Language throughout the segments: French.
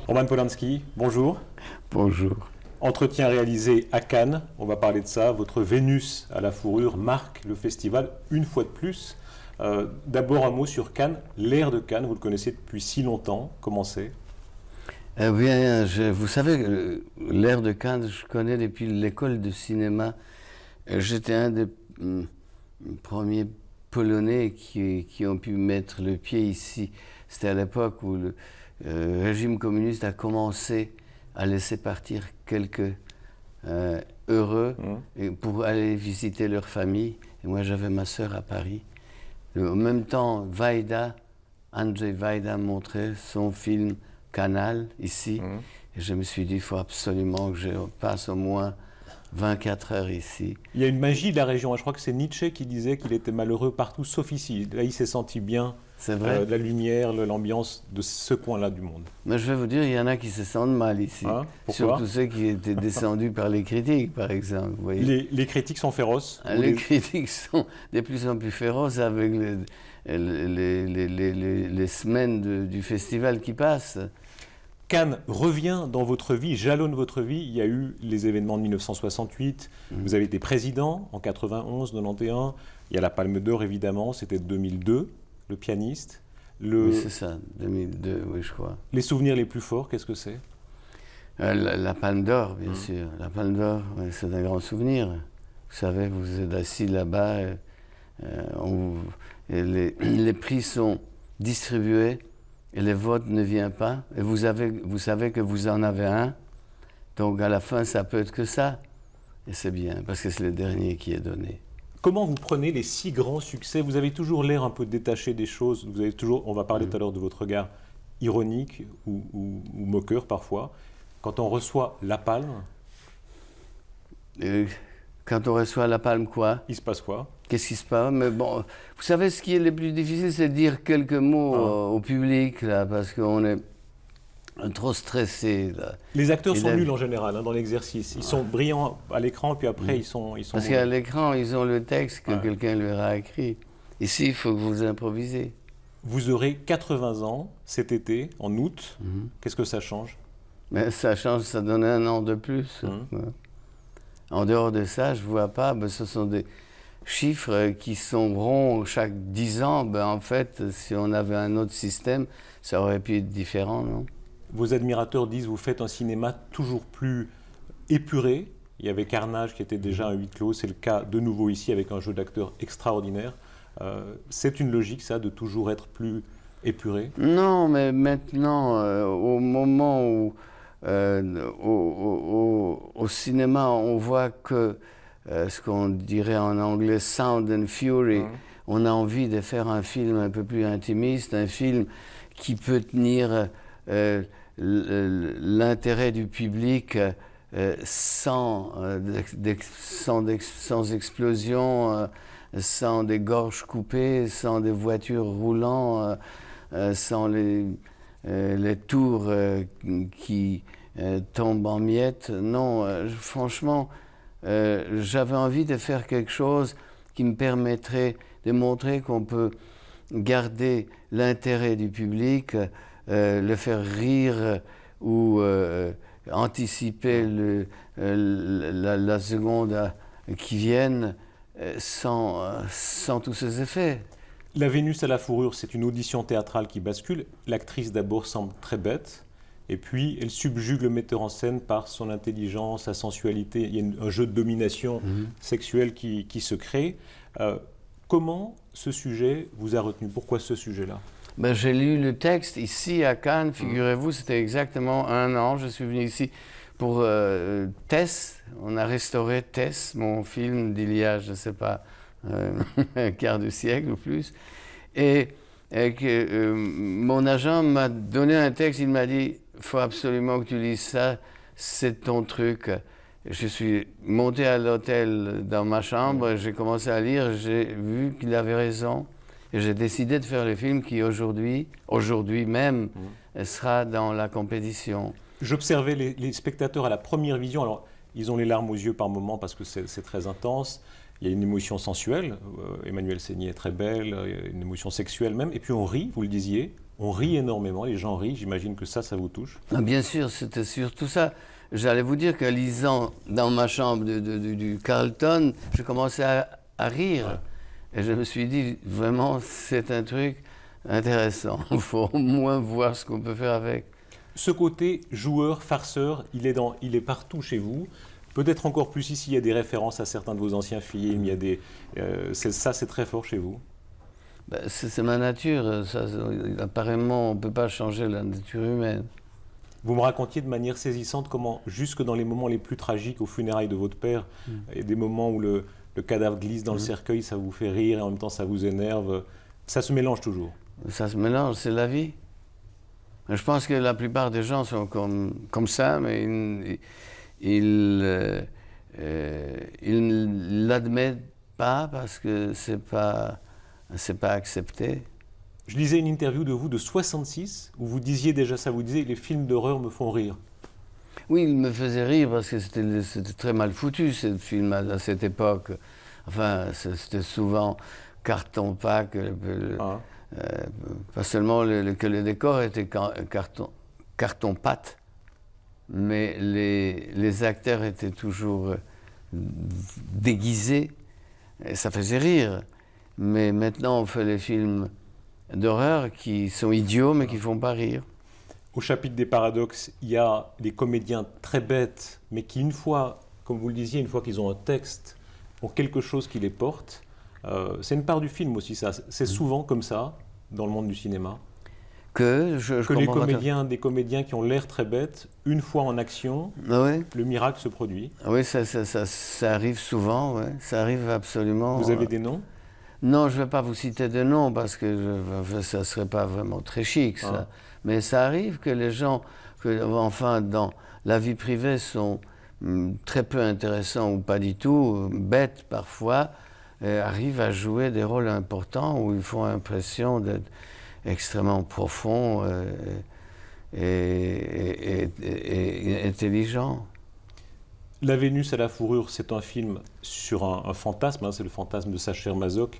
Roman Polanski, bonjour. Bonjour. Entretien réalisé à Cannes, on va parler de ça. Votre Vénus à la fourrure marque le festival une fois de plus. D'abord un mot sur Cannes, l'air de Cannes, vous le connaissez depuis si longtemps, comment c'est? Eh bien, vous savez, l'air de Cannes, je connais depuis l'école de cinéma. J'étais un des premiers Polonais qui ont pu mettre le pied ici. C'était à l'époque où le régime communiste a commencé à laisser partir quelques heureux pour aller visiter leur famille. Et moi, j'avais ma sœur à Paris. En même temps, Andrzej Wajda montrait son film Canal ici. Et je me suis dit, il faut absolument que je passe au moins 24 heures ici. Il y a une magie de la région. Je crois que c'est Nietzsche qui disait qu'il était malheureux partout, sauf ici. Là, il s'est senti bien. C'est vrai. La lumière, l'ambiance de ce coin-là du monde. Mais je vais vous dire, il y en a qui se sentent mal ici. Hein? Surtout ceux qui étaient descendus par les critiques, par exemple. Vous voyez. Les critiques sont féroces? Les critiques sont de plus en plus féroces avec les semaines du festival qui passent. Cannes revient dans votre vie, jalonne votre vie. Il y a eu les événements de 1968. Vous avez été président en 91, 91. Il y a la Palme d'Or, évidemment. C'était 2002, le pianiste. Oui, c'est ça, 2002, oui, je crois. Les souvenirs les plus forts, qu'est-ce que c'est? La Palme d'Or, bien sûr. La Palme d'Or, c'est un grand souvenir. Vous savez, vous êtes assis là-bas, les prix sont distribués. Et le vote ne vient pas, et vous savez que vous en avez un, donc à la fin, ça peut être que ça. Et c'est bien, parce que c'est le dernier qui est donné. Comment vous prenez les si grands succès? Vous avez toujours l'air un peu détaché des choses, vous avez toujours, on va parler tout à l'heure de votre regard ironique ou moqueur parfois. Quand on reçoit la Palme... Quand on reçoit la Palme, quoi? Il se passe quoi? Qu'est-ce qui se passe? Mais bon, vous savez, ce qui est le plus difficile, c'est de dire quelques mots au public, là, parce qu'on est trop stressé. Là. Les acteurs sont nuls en général dans l'exercice. Ils sont brillants à l'écran, puis après, ils sont parce qu'à l'écran, ils ont le texte que quelqu'un leur a écrit. Ici, il faut que vous improvisez. Vous aurez 80 ans cet été, en août. Qu'est-ce que ça change? Mais ça change, ça donne un an de plus. En dehors de ça, je ne vois pas, ce sont des chiffres qui sont ronds chaque 10 ans. En fait, si on avait un autre système, ça aurait pu être différent, non? Vos admirateurs disent que vous faites un cinéma toujours plus épuré. Il y avait Carnage qui était déjà un huis clos, c'est le cas de nouveau ici avec un jeu d'acteurs extraordinaire. C'est une logique, ça, de toujours être plus épuré? Non, mais maintenant, au moment où... au cinéma, on voit que ce qu'on dirait en anglais sound and fury. On a envie de faire un film un peu plus intimiste, un film qui peut tenir l'intérêt du public sans explosion, sans des gorges coupées, sans des voitures roulant, sans les tours qui tombent en miettes. Non, franchement, j'avais envie de faire quelque chose qui me permettrait de montrer qu'on peut garder l'intérêt du public, le faire rire ou anticiper la seconde qui vienne sans tous ces effets. La Vénus à la fourrure, c'est une audition théâtrale qui bascule. L'actrice d'abord semble très bête, et puis elle subjugue le metteur en scène par son intelligence, sa sensualité. Il y a un jeu de domination sexuelle qui se crée. Comment ce sujet vous a retenu? Pourquoi ce sujet-là? J'ai lu le texte ici à Cannes, figurez-vous, c'était exactement 1 an. Je suis venu ici pour Tess. On a restauré Tess, mon film d'il y a, je ne sais pas, un quart de siècle ou plus. Et mon agent m'a donné un texte, il m'a dit « il faut absolument que tu lises ça, c'est ton truc ». Je suis monté à l'hôtel dans ma chambre, j'ai commencé à lire, j'ai vu qu'il avait raison. Et j'ai décidé de faire le film qui aujourd'hui même, sera dans la compétition. J'observais les spectateurs à la première vision. Alors, ils ont les larmes aux yeux par moments parce que c'est très intense. Il y a une émotion sensuelle. Emmanuelle Seigner est très belle, une émotion sexuelle même. Et puis on rit, vous le disiez. On rit énormément, les gens rient, j'imagine que ça vous touche. Ah, bien sûr, c'était surtout ça. J'allais vous dire que lisant dans ma chambre du Carlton, je commençais à rire. Ouais. Et je me suis dit, vraiment, c'est un truc intéressant. Il faut au moins voir ce qu'on peut faire avec. Ce côté joueur, farceur, il est partout chez vous. Peut-être encore plus ici, il y a des références à certains de vos anciens films. Ça, c'est très fort chez vous. Ben, c'est ma nature. Apparemment, on ne peut pas changer la nature humaine. Vous me racontiez de manière saisissante comment, jusque dans les moments les plus tragiques, aux funérailles de votre père, il y a des moments où le cadavre glisse dans le cercueil, ça vous fait rire et en même temps ça vous énerve. Ça se mélange toujours. Ça se mélange, c'est la vie. Je pense que la plupart des gens sont comme ça, mais ils ne l'admettent pas parce que c'est pas accepté. Je lisais une interview de vous de 66 où vous disiez déjà ça, vous disiez les films d'horreur me font rire. Oui, ils me faisaient rire parce que c'était très mal foutu ce film à cette époque. Enfin, c'était souvent carton-pâte, pas seulement que le décor était carton-pâte, mais les acteurs étaient toujours déguisés, et ça faisait rire. Mais maintenant, on fait les films d'horreur qui sont idiots, mais qui ne font pas rire. Au chapitre des paradoxes, il y a des comédiens très bêtes, mais qui, une fois, comme vous le disiez, une fois qu'ils ont un texte, ont quelque chose qui les porte. C'est une part du film aussi, ça. C'est souvent comme ça, dans le monde du cinéma. Que des comédiens qui ont l'air très bêtes, une fois en action, le miracle se produit. Oui, ça arrive souvent, ouais. Ça arrive absolument. Vous avez des noms ? Non, je ne vais pas vous citer de noms parce que ça ne serait pas vraiment très chic, ça. Mais ça arrive que les gens, dans la vie privée, sont très peu intéressants ou pas du tout, bêtes parfois, arrivent à jouer des rôles importants où ils font l'impression d'être extrêmement profonds et intelligents. La Vénus à la fourrure, c'est un film sur un fantasme, c'est le fantasme de Sacher Masoch,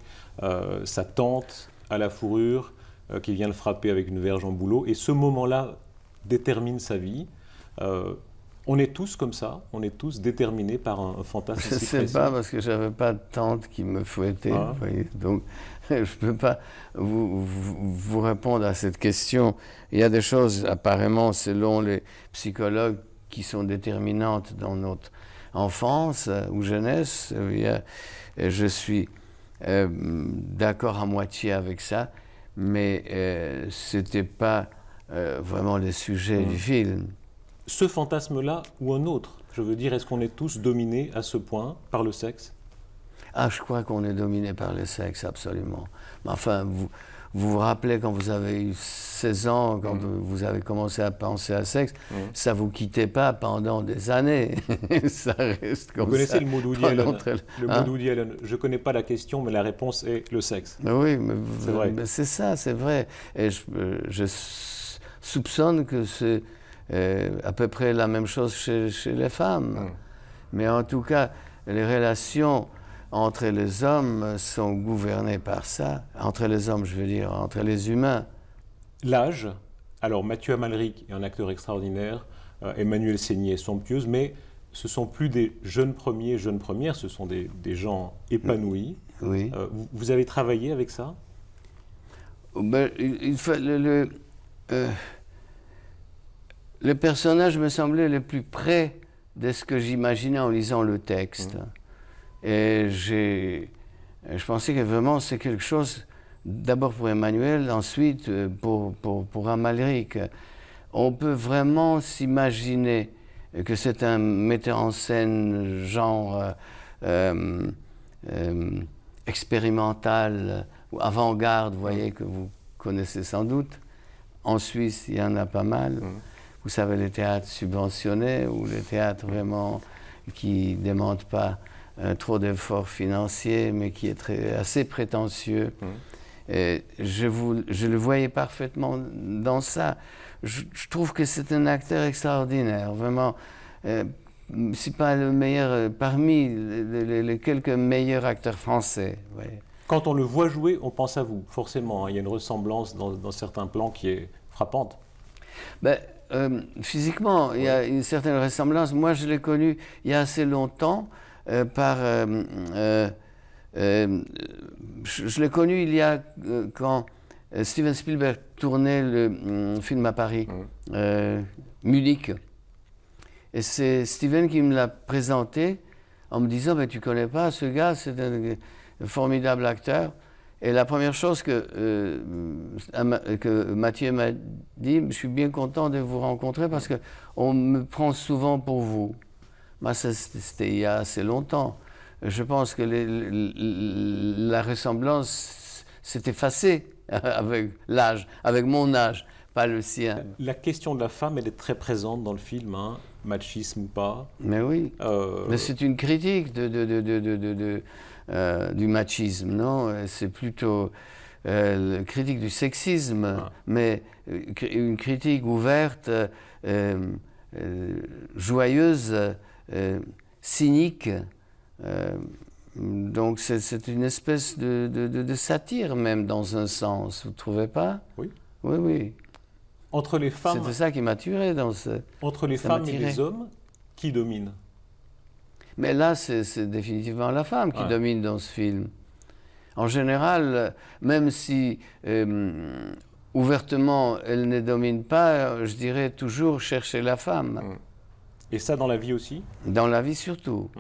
sa tante à la fourrure qui vient le frapper avec une verge en bouleau, et ce moment-là détermine sa vie. On est tous comme ça, on est tous déterminés par un fantasme. Je ne sais pas, parce que je n'avais pas de tante qui me fouettait, vous voyez, donc je ne peux pas vous répondre à cette question. Il y a des choses, apparemment, selon les psychologues, qui sont déterminantes dans notre enfance ou jeunesse. Je suis d'accord à moitié avec ça, mais ce n'était pas vraiment le sujet du film. Ce fantasme-là ou un autre, je veux dire, est-ce qu'on est tous dominés à ce point par le sexe ? Ah, je crois qu'on est dominé par le sexe, absolument. Mais enfin, vous rappelez quand vous avez eu 16 ans, quand vous avez commencé à penser à sexe, ça ne vous quittait pas pendant des années. Ça reste comme ça. Vous connaissez le mot d'Woody Allen. Le mot d'Woody Allen. Je ne connais pas la question, mais la réponse est le sexe. Mais oui, mais c'est ça, c'est vrai. Et je soupçonne que c'est à peu près la même chose chez les femmes. Mais en tout cas, les relations entre les hommes sont gouvernées par ça. Entre les hommes, je veux dire, entre les humains. L'âge, alors Mathieu Amalric est un acteur extraordinaire, Emmanuelle Seigner est somptueuse, mais ce ne sont plus des jeunes premiers, jeunes premières, ce sont des gens épanouis. Oui. Vous avez travaillé avec ça ? Le personnage me semblait le plus près de ce que j'imaginais en lisant le texte. Et je pensais que vraiment c'est quelque chose, d'abord pour Emmanuel, ensuite pour Amalric. On peut vraiment s'imaginer que c'est un metteur en scène genre expérimental ou avant-garde, vous voyez, que vous connaissez sans doute. En Suisse, il y en a pas mal. Vous savez, les théâtres subventionnés ou les théâtres vraiment qui ne demandent pas trop d'efforts financiers, mais qui est assez prétentieux. Et je le voyais parfaitement dans ça. Je trouve que c'est un acteur extraordinaire, vraiment. C'est pas le meilleur, parmi les quelques meilleurs acteurs français. Ouais. Quand on le voit jouer, on pense à vous, forcément. Hein. Il y a une ressemblance dans certains plans qui est frappante. Ben, physiquement, il y a une certaine ressemblance. Moi, je l'ai connu il y a assez longtemps je l'ai connu il y a quand Steven Spielberg tournait le film à Paris, Munich. Et c'est Steven qui me l'a présenté en me disant tu connais pas ce gars, c'est un formidable acteur. Et la première chose que Mathieu m'a dit, je suis bien content de vous rencontrer parce qu'on me prend souvent pour vous. Moi, c'était il y a assez longtemps. Je pense que la ressemblance s'est effacée avec l'âge, avec mon âge, pas le sien. La question de la femme, elle est très présente dans le film, hein, machisme ou pas. Mais oui, mais c'est une critique du machisme, non? C'est plutôt une critique du sexisme, mais une critique ouverte, joyeuse, cynique. Donc c'est une espèce de satire même dans un sens, vous ne trouvez pas? Oui. Oui, oui. Entre les femmes, c'était ça qui m'a tué dans entre les femmes et les hommes, qui domine? Mais là, c'est définitivement la femme qui domine dans ce film. En général, même si ouvertement elle ne domine pas, je dirais toujours chercher la femme. Et ça dans la vie aussi? Dans la vie surtout.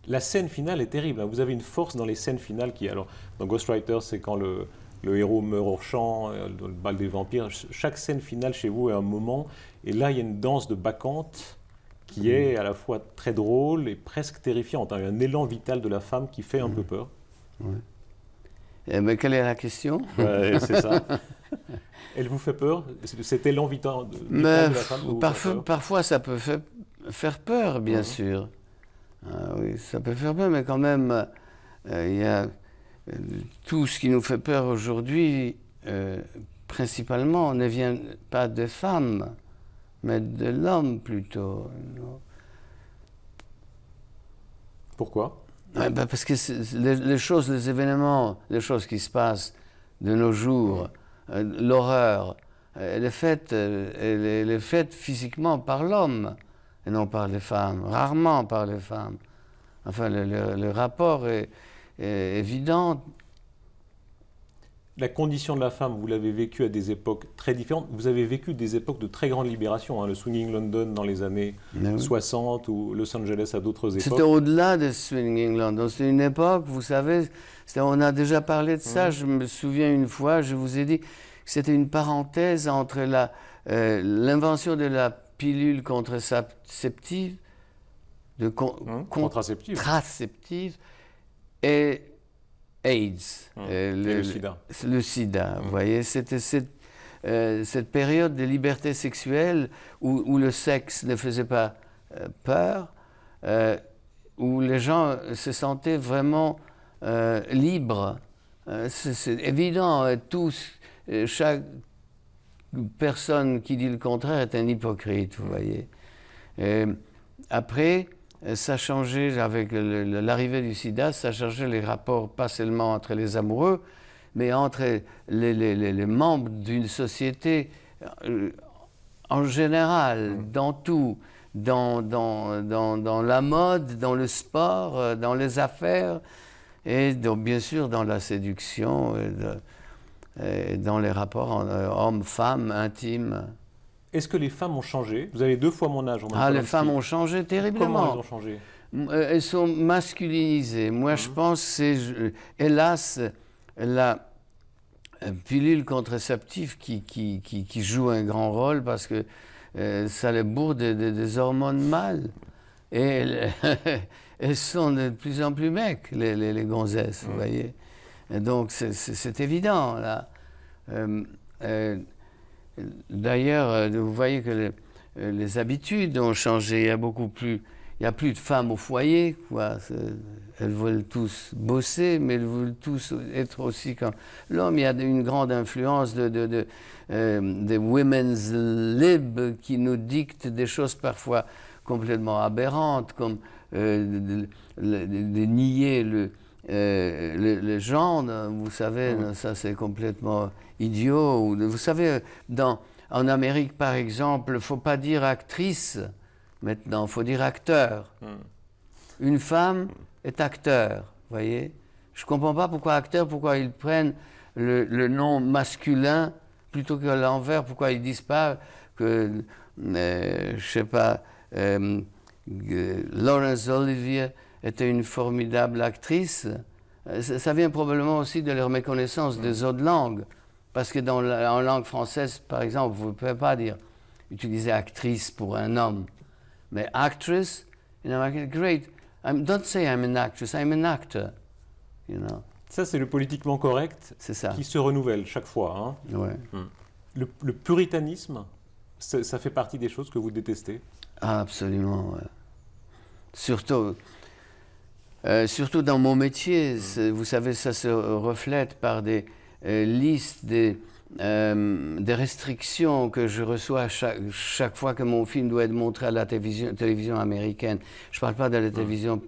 La scène finale est terrible. Vous avez une force dans les scènes finales qui, alors, dans Ghostwriter, c'est quand le héros meurt au champ, dans le bal des vampires. Chaque scène finale chez vous est un moment. Et là, il y a une danse de bacchante qui est à la fois très drôle et presque terrifiante. Il y a un élan vital de la femme qui fait un peu peur. Mais quelle est la question? C'est ça. Elle vous fait peur? Cet élan vital de la femme vous fait peur? Parfois, ça peut faire peur, bien sûr. Oui, ça peut faire peur, mais quand même, il y a tout ce qui nous fait peur aujourd'hui, principalement, ne vient pas des femmes, mais de l'homme plutôt. Pourquoi? Parce que les événements, les choses qui se passent de nos jours, l'horreur, elle est faite physiquement par l'homme et non par les femmes, rarement par les femmes. Enfin, le rapport est évident. La condition de la femme, vous l'avez vécue à des époques très différentes. Vous avez vécu des époques de très grande libération, hein, le Swinging London dans les années 60 ou Los Angeles à d'autres époques. C'était au-delà de Swinging London. C'était une époque, vous savez, on a déjà parlé de ça. Je me souviens une fois, je vous ai dit que c'était une parenthèse entre l'invention de la pilule contraceptive, contraceptive et AIDS, le sida. Le sida, vous voyez, c'était cette période de liberté sexuelle où le sexe ne faisait pas peur, où les gens se sentaient vraiment libres. C'est évident, chaque personne qui dit le contraire est un hypocrite, vous voyez. Après, ça changeait avec l'arrivée du sida, ça changeait les rapports pas seulement entre les amoureux, mais entre les membres d'une société en général, dans tout, dans la mode, dans le sport, dans les affaires, et donc, bien sûr dans la séduction, et dans les rapports hommes-femmes intimes. Est-ce que les femmes ont changé? Vous avez 2 fois mon âge. Les femmes ont changé terriblement. Comment elles ont changé? Elles sont masculinisées. Moi, je pense que c'est, hélas, la pilule contraceptive qui joue un grand rôle parce que ça les bourre des hormones mâles. Et elles sont de plus en plus mecs, les gonzesses, vous voyez. Et donc, c'est évident, là. D'ailleurs, vous voyez que les habitudes ont changé. Il n'y a plus de femmes au foyer, quoi. Elles veulent tous bosser, mais elles veulent tous être aussi comme l'homme. Il y a une grande influence des women's lib qui nous dictent des choses parfois complètement aberrantes, comme de nier le genre, vous savez, ça c'est complètement idiot. Vous savez, en Amérique par exemple, il ne faut pas dire actrice maintenant, il faut dire acteur. Une femme est acteur, vous voyez. Je ne comprends pas pourquoi ils prennent le nom masculin plutôt que l'envers, pourquoi ils ne disent pas que, je ne sais pas, Laurence Olivier était une formidable actrice. Ça vient probablement aussi de leur méconnaissance des autres langues. Parce que en langue française, par exemple, vous ne pouvez pas utiliser actrice pour un homme. Mais actress, in American, great. Don't say I'm an actress, I'm an actor. You know. Ça, c'est le politiquement correct qui se renouvelle chaque fois. Hein. Ouais. Le puritanisme, ça fait partie des choses que vous détestez? Ah, absolument, ouais. Surtout dans mon métier, vous savez, ça se reflète par des listes, des restrictions que je reçois chaque fois que mon film doit être montré à la télévision américaine. Je ne parle pas de la télévision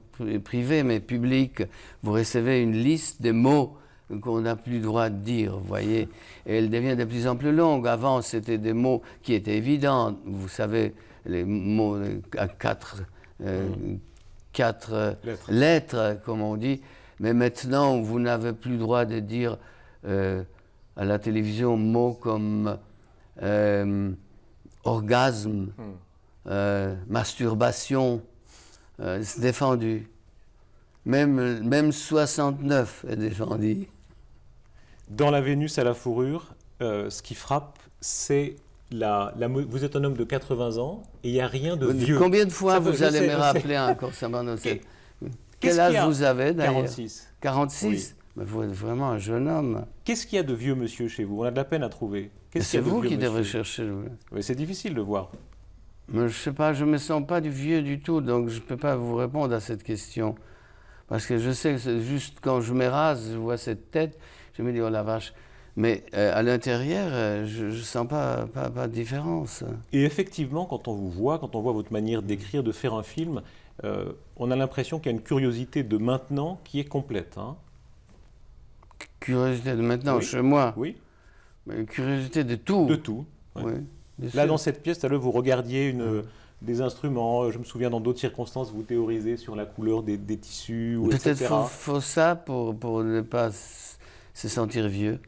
privée, mais publique. Vous recevez une liste de mots qu'on n'a plus le droit de dire, vous voyez. Et elle devient de plus en plus longue. Avant, c'était des mots qui étaient évidents. Vous savez, les mots à quatre lettres, comme on dit. Mais maintenant, vous n'avez plus le droit de dire à la télévision mots comme orgasme, masturbation. C'est défendu. Même 69 est défendu. Dans La Vénus à la fourrure, ce qui frappe, c'est vous êtes un homme de 80 ans et il n'y a rien de vieux. Combien de fois vous allez me rappeler encore ça? Quel âge vous avez d'ailleurs? 46. 46 oui. Mais vous êtes vraiment un jeune homme. Qu'est-ce qu'il y a de vieux monsieur chez vous? On a de la peine à trouver. C'est vous qui devrez chercher. Mais c'est difficile de voir. Mais je ne sais pas, je ne me sens pas du vieux du tout, donc je ne peux pas vous répondre à cette question. Parce que je sais que c'est juste quand je me rase, je vois cette tête, je me dis, oh la vache. Mais à l'intérieur, je ne sens pas de différence. Et effectivement, quand on vous voit, quand on voit votre manière d'écrire, de faire un film, on a l'impression qu'il y a une curiosité de maintenant qui est complète. Hein. Curiosité de maintenant, oui. Chez moi? Oui. Mais curiosité de tout? De tout. Ouais. Oui, là, dans cette pièce, vous regardiez des instruments. Je me souviens, dans d'autres circonstances, vous théorisez sur la couleur des tissus, etc. Peut-être faut ça pour ne pas se sentir vieux.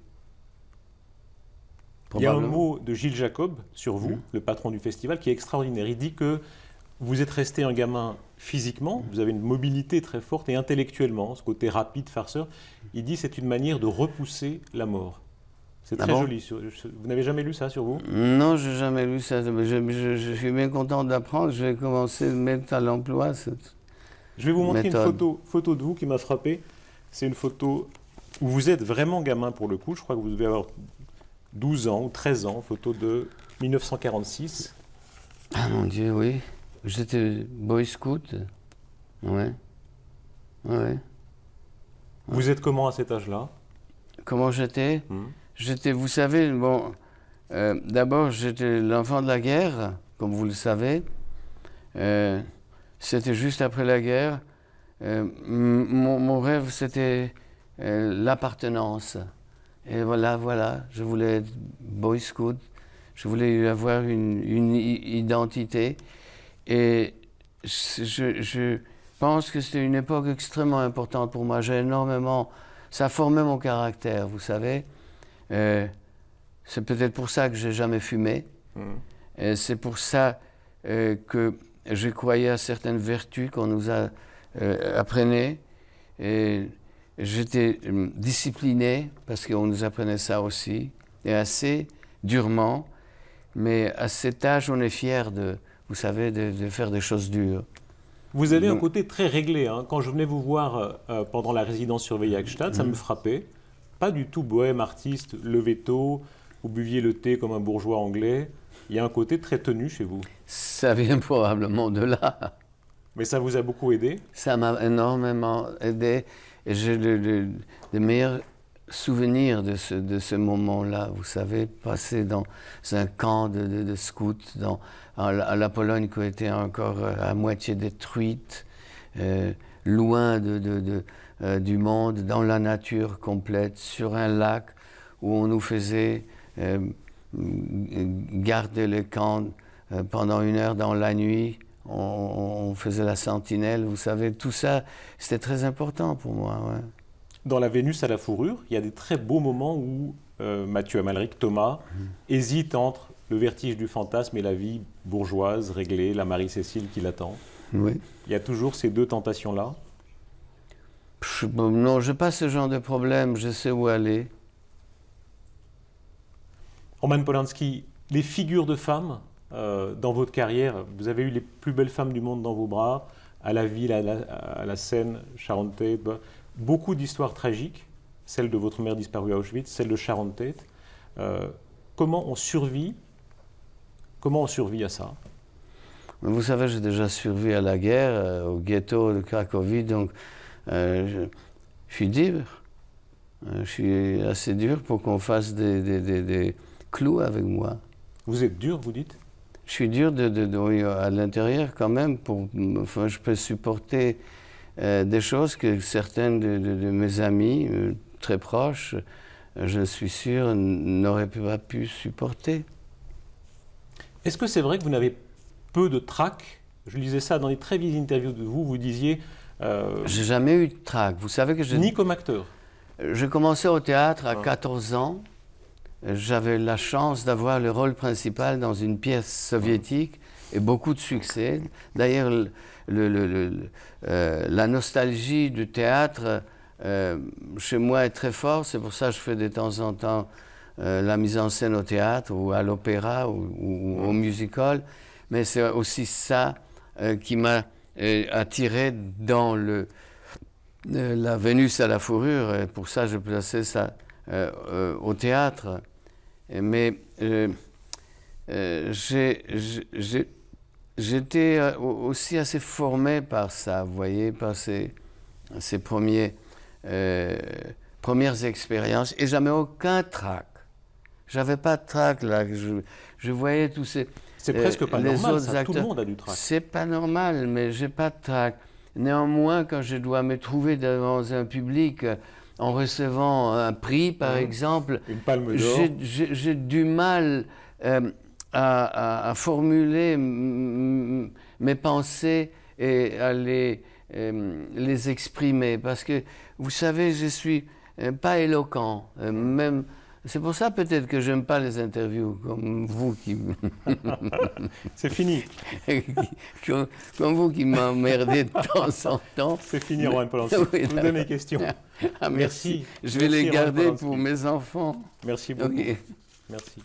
Il y a un mot de Gilles Jacob sur vous, le patron du festival, qui est extraordinaire. Il dit que vous êtes resté un gamin physiquement, vous avez une mobilité très forte et intellectuellement, ce côté rapide, farceur. Il dit que c'est une manière de repousser la mort. C'est très joli. Vous n'avez jamais lu ça sur vous? Non, je n'ai jamais lu ça. Je suis bien content d'apprendre. Je vais commencer à le mettre à l'emploi. Je vais vous montrer une photo de vous qui m'a frappé. C'est une photo où vous êtes vraiment gamin pour le coup. Je crois que vous devez avoir 12 ans ou 13 ans, photo de 1946. Ah mon Dieu, oui. J'étais boy scout. Ouais. Vous êtes comment à cet âge-là? Comment j'étais? J'étais, vous savez, d'abord j'étais l'enfant de la guerre, comme vous le savez. C'était juste après la guerre. Mon rêve, c'était l'appartenance. Et voilà, je voulais être boy scout, je voulais avoir une identité. Et je pense que c'était une époque extrêmement importante pour moi. Ça a formé mon caractère, vous savez. C'est peut-être pour ça que j'ai jamais fumé. C'est pour ça que je croyais à certaines vertus qu'on nous a apprenaient. Et j'étais discipliné parce qu'on nous apprenait ça aussi, et assez durement. Mais à cet âge, on est fier vous savez, de faire des choses dures. Vous avez un côté très réglé. Hein. Quand je venais vous voir pendant la résidence surveillée à Gstaad, ça me frappait. Pas du tout bohème artiste, levé tôt, vous buviez le thé comme un bourgeois anglais. Il y a un côté très tenu chez vous. Ça vient probablement de là. Mais ça vous a beaucoup aidé? Ça m'a énormément aidé. Et j'ai de meilleurs souvenirs de ce moment-là. Vous savez, passer dans un camp de scouts à la Pologne qui était encore à moitié détruite, loin du monde, dans la nature complète, sur un lac où on nous faisait garder le camp pendant 1 heure dans la nuit. On faisait la sentinelle, vous savez, tout ça, c'était très important pour moi. Ouais. Dans La Vénus à la fourrure, il y a des très beaux moments où Mathieu Amalric, Thomas, hésite entre le vertige du fantasme et la vie bourgeoise, réglée, la Marie-Cécile qui l'attend. Oui. Il y a toujours ces deux tentations-là. Non, je n'ai pas ce genre de problème, je sais où aller. Roman Polanski, les figures de femmes dans votre carrière, vous avez eu les plus belles femmes du monde dans vos bras, à la ville, à la Seine, Sharon Tate, beaucoup d'histoires tragiques, celle de votre mère disparue à Auschwitz, celle de Sharon Tate. Comment on survit à ça? Vous savez, j'ai déjà survécu à la guerre, au ghetto de Cracovie, donc je suis dur. Je suis assez dur pour qu'on fasse des clous avec moi. Vous êtes dur, vous dites? Je suis dur à l'intérieur quand même. Enfin, je peux supporter des choses que certains de mes amis très proches, je suis sûr, n'auraient pas pu supporter. Est-ce que c'est vrai que vous n'avez peu de trac? Je lisais ça dans les très vieilles interviews de vous, vous disiez... J'ai jamais eu de trac. Vous savez que ni comme acteur. Je commençais au théâtre à 14 ans. J'avais la chance d'avoir le rôle principal dans une pièce soviétique et beaucoup de succès. D'ailleurs, la nostalgie du théâtre chez moi est très forte. C'est pour ça que je fais de temps en temps la mise en scène au théâtre ou à l'opéra ou au musical. Mais c'est aussi ça qui m'a attiré dans la Vénus à la fourrure. Et pour ça, je plaçais ça au théâtre. Mais j'étais aussi assez formé par ça, vous voyez, par ces premières expériences. Et j'avais aucun trac. J'avais pas de trac là. Je voyais tous ces... C'est presque pas normal, ça. Tout le monde a du trac. C'est pas normal, mais j'ai pas de trac. Néanmoins, quand je dois me trouver devant un public... en recevant un prix, par exemple, une palme d'or, j'ai du mal à formuler mes pensées et à les exprimer. Parce que, vous savez, je ne suis pas éloquent. Même, c'est pour ça peut-être que je n'aime pas les interviews, comme vous qui... C'est fini. Comme vous qui m'emmerdez de temps en temps. C'est fini, Roman Polanski. Oui, je vous donne les questions. Ah, merci. Je vais les garder pour mes enfants. Merci beaucoup. Okay. Merci.